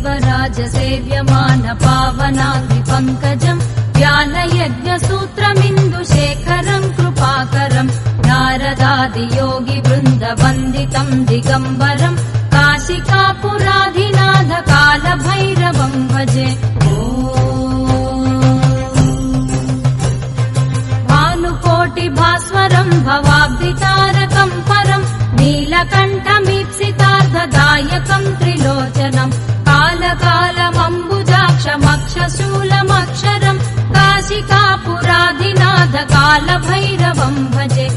देवराज सेव्यमान पावनाङ्घ्रि पङ्कजम् ज्ञानयज्ञसूत्रमिन्दुशेखरम् कृपाकरम् नारदादियोगि वृन्दवन्दितम् दिगम्बरम् काशिकापुराधिनाथ कालभैरवम् भजे। भानुकोटिभास्वरम् भवाब्धितारकम् परम् नीलकण्ठमीप्सितार्थदायकम् त्रिलोचनम् कालकालमम्बुजाक्षमक्षशूलमक्षरम् काशिकापुराधिनाथ कालभैरवम् भजे।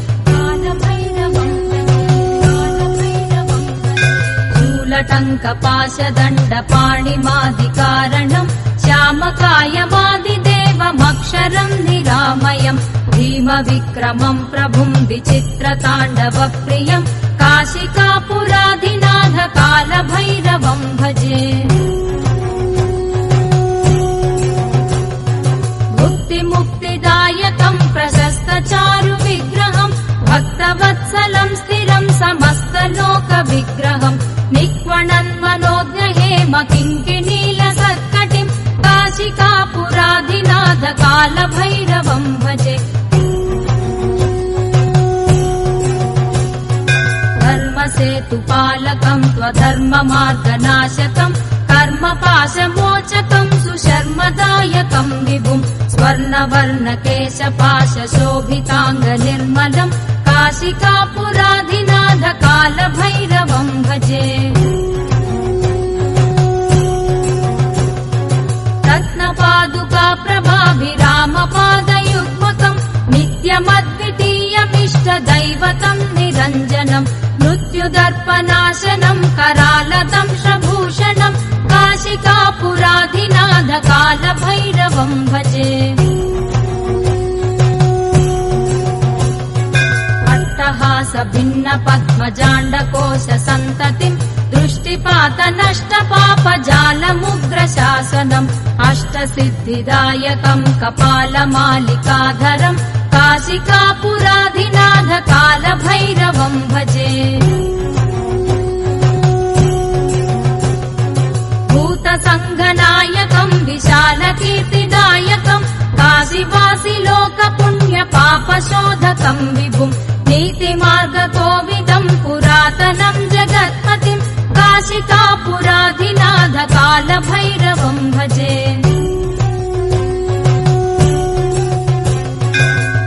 शूलटङ्कपाशदण्डपाणिमादिकारणम् श्यामकायमादिदेवमक्षरम् निरामयम् भीमविक्रमम् प्रभुम् विचित्रताण्डवप्रियम् काशिकापुराधिनाथ कालभैरवम् भजे। मुक्तिदायकम् प्रशस्तचारुविग्रहम् भक्तवत्सलम् स्थिरम् समस्तलोकविग्रहम् निक्वणन्मनोज्ञहेम किङ्किणीलसत्कटिम् काशिकापुराधिनाथ कालभैरवम् भजे। धर्मसेतुपालकम् त्वधर्ममार्गनाशकम् कर्मपाशमोचकम् सुशर्मदायकम् विभुम् स्वर्णवर्णकेशपाशशोभिताङ्गनिर्मलम् काशिकापुराधिनाथ कालभैरवम् भजे। रत्नपादुकाप्रभाभिरामपादयुग्मकम् नित्यमद्वितीयमिष्टदैवतम् निरञ्जनम् मृत्युदर्पनाशनम् करालदंशभूषणम् काशिकापुराधिनाथ कालभैरवम् भजे। अट्टहासभिन्नपद्मजाण्डकोशसन्ततिम् दृष्टिपातनष्टपापजालमुग्रशासनम् अष्टसिद्धिदायकम् कपालमालिकाधरम् काशिकापुराधिनाथ कालभैरवम् भजे। भूतसङ्घनायकम् विशालकीर्तिदायकम् काशीवासि लोकपुण्यपापशोधकम् विभुम् नीतिमार्गकोविदम् पुरातनम् जगत्पतिम् काशिकापुराधिनाथ कालभैरवम् भजे।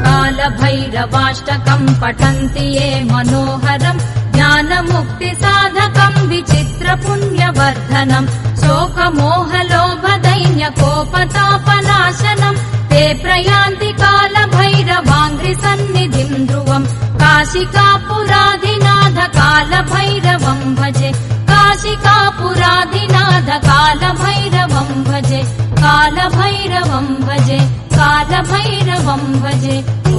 कालभैरवाष्टकम् पठन्ति ये मनोहरम् ज्ञानमुक्तिसाधकम् विचित्रपुण्यवर्धनम् शोकमोहलोभदैन्यकोपतापनाशनम् ते प्रयान्ति कालभैरवाङ्घ्रिसन्निधिम् ध्रुवम् काशिकापुराधिनाथ कालभैरवम् भजे। काशिकापुराधिनाथ कालभैरवम् भजे। कालभैरवम् भजे। कालभैरवम् भजे। ओ